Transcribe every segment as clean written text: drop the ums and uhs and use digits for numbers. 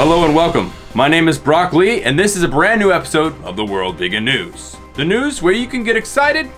Hello and welcome. My name is Brock Lee, and this is a brand new episode of the World Vegan News. The news where you can get excited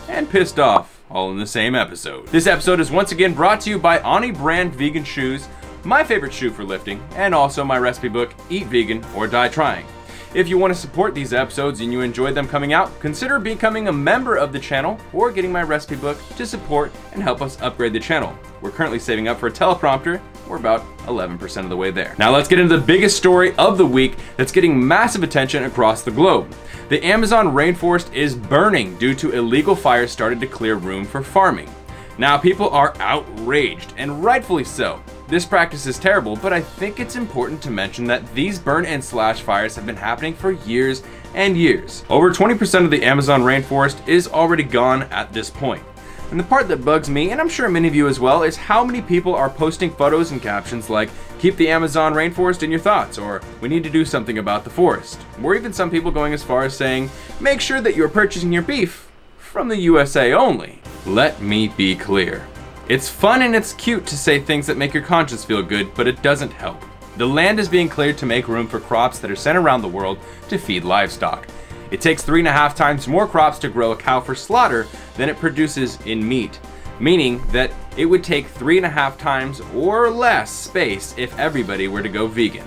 and pissed off all in the same episode. This episode is once again brought to you by Ani brand vegan shoes, my favorite shoe for lifting, and also my recipe book, Eat Vegan or Die Trying. If you want to support these episodes and you enjoy them coming out, consider becoming a member of the channel or getting my recipe book to support and help us upgrade the channel. We're currently saving up for a teleprompter. We're about 11% of the way there. Now let's get into the biggest story of the week that's getting massive attention across the globe. The Amazon rainforest is burning due to illegal fires started to clear room for farming. Now people are outraged, and rightfully so. This practice is terrible, but I think it's important to mention that these burn and slash fires have been happening for years and years. Over 20% of the Amazon rainforest is already gone at this point. And the part that bugs me, and I'm sure many of you as well, is how many people are posting photos and captions like, "Keep the Amazon rainforest in your thoughts," or "We need to do something about the forest." Or even some people going as far as saying, "Make sure that you're purchasing your beef from the USA only." Let me be clear. It's fun and it's cute to say things that make your conscience feel good, but it doesn't help. The land is being cleared to make room for crops that are sent around the world to feed livestock. It takes 3.5 times more crops to grow a cow for slaughter than it produces in meat, meaning that it would take 3.5 times or less space if everybody were to go vegan.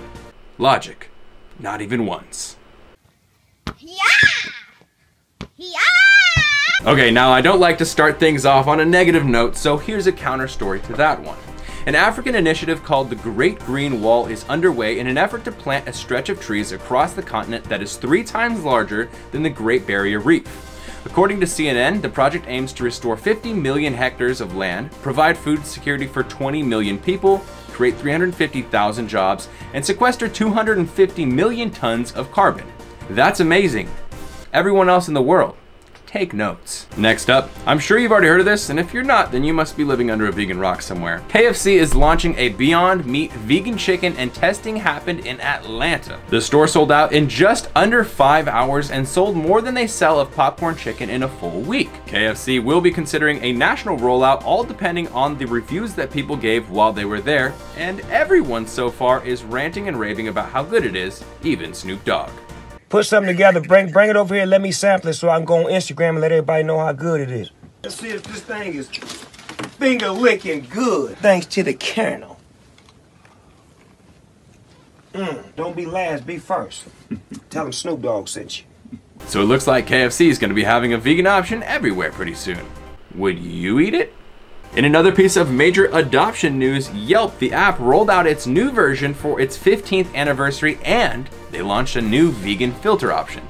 Logic. Not even once. Okay, now I don't like to start things off on a negative note, so here's a counter story to that one. An African initiative called the Great Green Wall is underway in an effort to plant a stretch of trees across the continent that is 3 times larger than the Great Barrier Reef. According to CNN, the project aims to restore 50 million hectares of land, provide food security for 20 million people, create 350,000 jobs, and sequester 250 million tons of carbon. That's amazing. Everyone else in the world, take notes. Next up, I'm sure you've already heard of this, and if you're not, then you must be living under a vegan rock somewhere. KFC is launching a Beyond Meat vegan chicken, and testing happened in Atlanta. The store sold out in just under 5 hours and sold more than they sell of popcorn chicken in a full week. KFC will be considering a national rollout, all depending on the reviews that people gave while they were there, and everyone so far is ranting and raving about how good it is, even Snoop Dogg. Put something together, bring it over here, let me sample it so I can go on Instagram and let everybody know how good it is. Let's see if this thing is finger licking good. Thanks to the kernel. Don't be last, be first. Tell them Snoop Dogg sent you. So it looks like KFC is going to be having a vegan option everywhere pretty soon. Would you eat it? In another piece of major adoption news, Yelp, the app, rolled out its new version for its 15th anniversary, and they launched a new vegan filter option.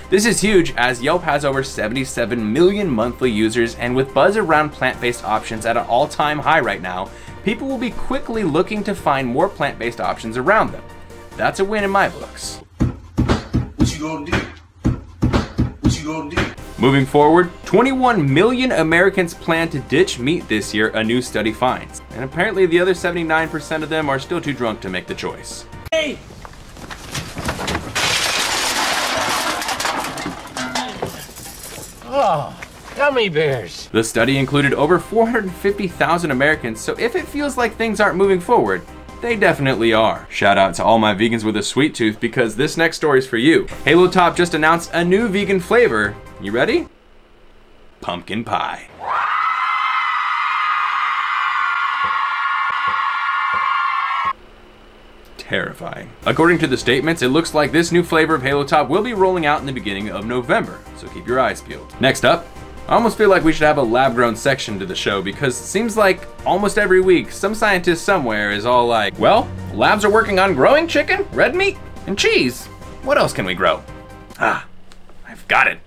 This is huge as Yelp has over 77 million monthly users, and with buzz around plant-based options at an all-time high right now, people will be quickly looking to find more plant-based options around them. That's a win in my books. What you gonna do? What you gonna do? Moving forward, 21 million Americans plan to ditch meat this year, a new study finds. And apparently the other 79% of them are still too drunk to make the choice. Hey! Oh, gummy bears. The study included over 450,000 Americans, so if it feels like things aren't moving forward, they definitely are. Shout out to all my vegans with a sweet tooth, because this next story is for you. Halo Top just announced a new vegan flavor. You ready? Pumpkin pie. Terrifying. According to the statements, it looks like this new flavor of Halo Top will be rolling out in the beginning of November, so keep your eyes peeled. Next up, I almost feel like we should have a lab-grown section to the show, because it seems like almost every week some scientist somewhere is all like, well, labs are working on growing chicken, red meat, and cheese. What else can we grow? Ah, I've got it.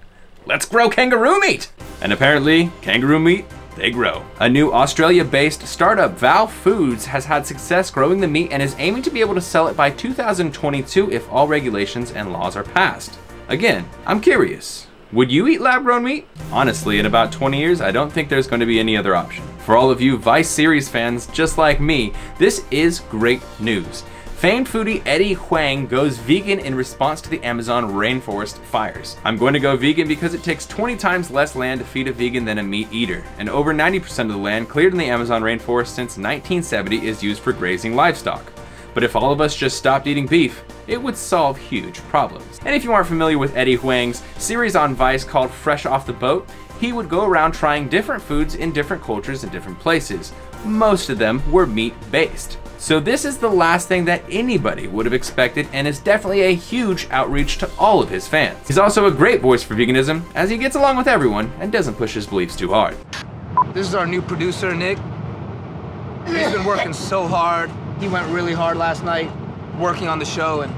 Let's grow kangaroo meat! And apparently, kangaroo meat, they grow. A new Australia-based startup, Val Foods, has had success growing the meat and is aiming to be able to sell it by 2022 if all regulations and laws are passed. Again, I'm curious. Would you eat lab-grown meat? Honestly, in about 20 years, I don't think there's going to be any other option. For all of you Vice series fans just like me, this is great news. Famed foodie Eddie Kwang goes vegan in response to the Amazon rainforest fires. I'm going to go vegan because it takes 20 times less land to feed a vegan than a meat eater, and over 90% of the land cleared in the Amazon rainforest since 1970 is used for grazing livestock. But if all of us just stopped eating beef, it would solve huge problems. And if you aren't familiar with Eddie Huang's series on Vice called Fresh Off the Boat, he would go around trying different foods in different cultures and different places. Most of them were meat-based. So this is the last thing that anybody would have expected, and is definitely a huge outreach to all of his fans. He's also a great voice for veganism, as he gets along with everyone and doesn't push his beliefs too hard. This is our new producer, Nick. He's been working so hard. He went really hard last night working on the show, and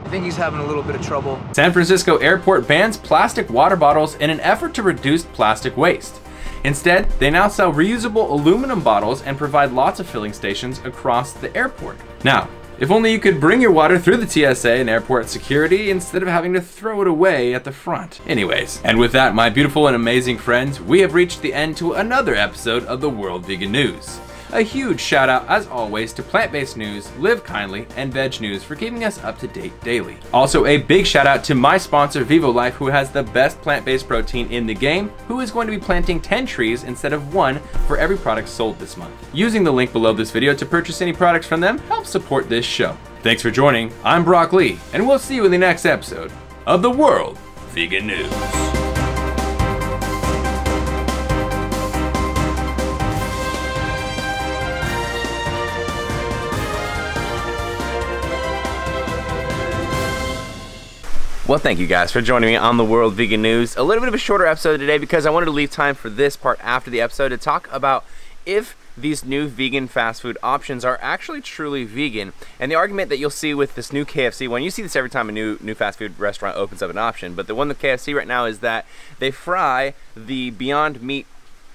I think he's having a little bit of trouble. San Francisco Airport bans plastic water bottles in an effort to reduce plastic waste. Instead, they now sell reusable aluminum bottles and provide lots of filling stations across the airport. Now, if only you could bring your water through the TSA and airport security instead of having to throw it away at the front. Anyways, and with that, my beautiful and amazing friends, we have reached the end to another episode of the World Vegan News. A huge shout out, as always, to Plant-Based News, Live Kindly, and Veg News for keeping us up to date daily. Also, a big shout out to my sponsor, Vivo Life, who has the best plant-based protein in the game, who is going to be planting 10 trees instead of 1 for every product sold this month. Using the link below this video to purchase any products from them helps support this show. Thanks for joining. I'm Brock Lee, and we'll see you in the next episode of the World Vegan News. Well, thank you guys for joining me on the World Vegan News. A little bit of a shorter episode today because I wanted to leave time for this part after the episode to talk about if these new vegan fast food options are actually truly vegan. And the argument that you'll see with this new KFC one, you see this every time a new fast food restaurant opens up an option, but the one with KFC right now is that they fry the Beyond Meat,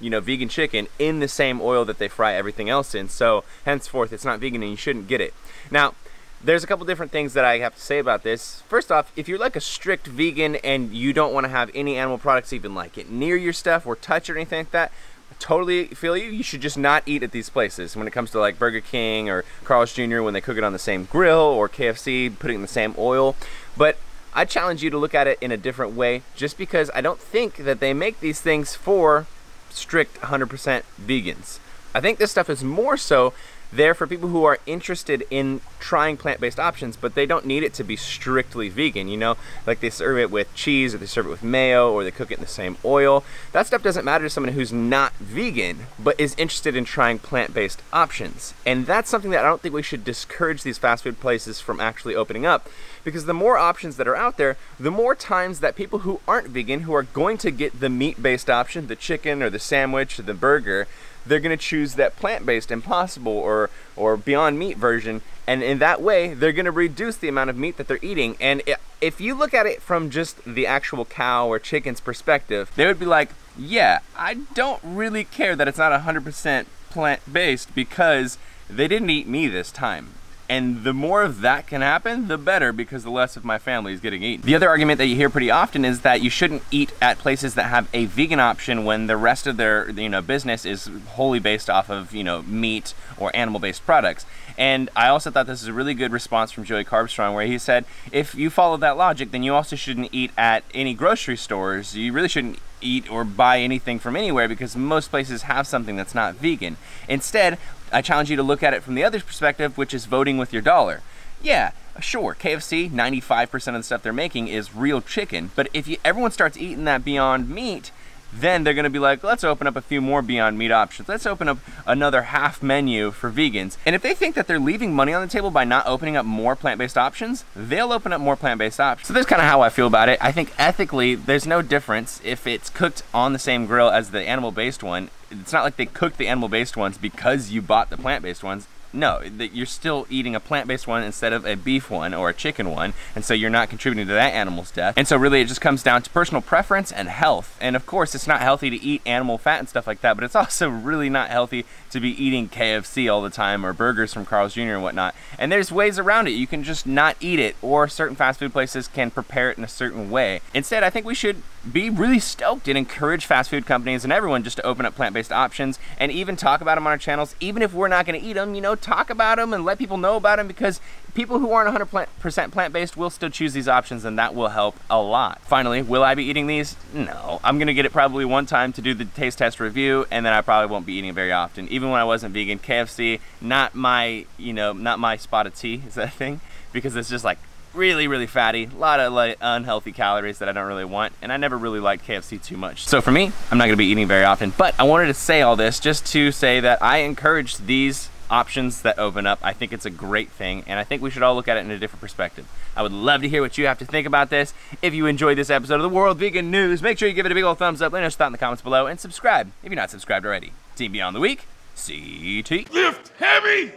you know, vegan chicken in the same oil that they fry everything else in. So henceforth, it's not vegan and you shouldn't get it. Now, there's a couple different things that I have to say about this. First off, if you're like a strict vegan and you don't want to have any animal products even like it near your stuff or touch or anything like that, I totally feel you. You should just not eat at these places. When it comes to like Burger King or Carl's Jr. when they cook it on the same grill, or KFC putting it in the same oil. But I challenge you to look at it in a different way, just because I don't think that they make these things for strict 100% vegans. I think this stuff is more so there for people who are interested in trying plant-based options, but they don't need it to be strictly vegan, you know? Like they serve it with cheese, or they serve it with mayo, or they cook it in the same oil. That stuff doesn't matter to someone who's not vegan, but is interested in trying plant-based options. And that's something that I don't think we should discourage these fast food places from actually opening up, because the more options that are out there, the more times that people who aren't vegan, who are going to get the meat-based option, the chicken or the sandwich or the burger, they're going to choose that plant-based Impossible or Beyond Meat version, and in that way they're going to reduce the amount of meat that they're eating. And if you look at it from just the actual cow or chicken's perspective, they would be like, yeah, I don't really care that it's not 100% plant-based because they didn't eat me this time. And the more of that can happen, the better, because the less of my family is getting eaten. The other argument that you hear pretty often is that you shouldn't eat at places that have a vegan option when the rest of their business is wholly based off of meat or animal-based products. And I also thought this is a really good response from Joey Carbstrong, where he said, if you follow that logic, then you also shouldn't eat at any grocery stores. You really shouldn't eat or buy anything from anywhere, because most places have something that's not vegan. Instead, I challenge you to look at it from the other perspective, which is voting with your dollar. Yeah, sure, KFC, 95% of the stuff they're making is real chicken, but if everyone starts eating that Beyond Meat, then they're gonna be like, let's open up a few more Beyond Meat options. Let's open up another half menu for vegans. And if they think that they're leaving money on the table by not opening up more plant-based options, they'll open up more plant-based options. So that's kind of how I feel about it. I think ethically, there's no difference if it's cooked on the same grill as the animal-based one. It's not like they cooked the animal-based ones because you bought the plant-based ones. No, you're still eating a plant-based one instead of a beef one or a chicken one, and so you're not contributing to that animal's death. And so really it just comes down to personal preference and health. And of course it's not healthy to eat animal fat and stuff like that, but it's also really not healthy to be eating KFC all the time or burgers from Carl's Jr. and whatnot. And there's ways around it. You can just not eat it, or certain fast food places can prepare it in a certain way. Instead, I think we should be really stoked and encourage fast food companies and everyone just to open up plant-based options, and even talk about them on our channels. Even if we're not going to eat them, talk about them and let people know about them, because people who aren't 100% plant-based will still choose these options, and that will help a lot. Finally, will I be eating these? No. I'm going to get it probably one time to do the taste test review, and then I probably won't be eating it very often. Even even when I wasn't vegan. KFC, not my, you know, not my spot of tea, is that a thing? Because it's just like really, really fatty, a lot of like unhealthy calories that I don't really want, and I never really liked KFC too much. So for me, I'm not gonna be eating very often, but I wanted to say all this just to say that I encourage these options that open up. I think it's a great thing, and I think we should all look at it in a different perspective. I would love to hear what you have to think about this. If you enjoyed this episode of the World Vegan News, make sure you give it a big old thumbs up, let us know in the comments below, and subscribe if you're not subscribed already. Team Beyond the Week, CT. Lift heavy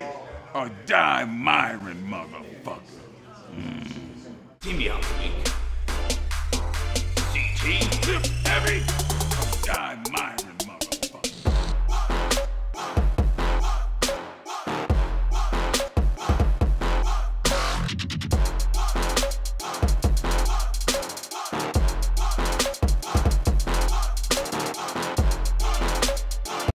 or die Myron, motherfucker. Team Beyond the Week. CT, lift heavy or die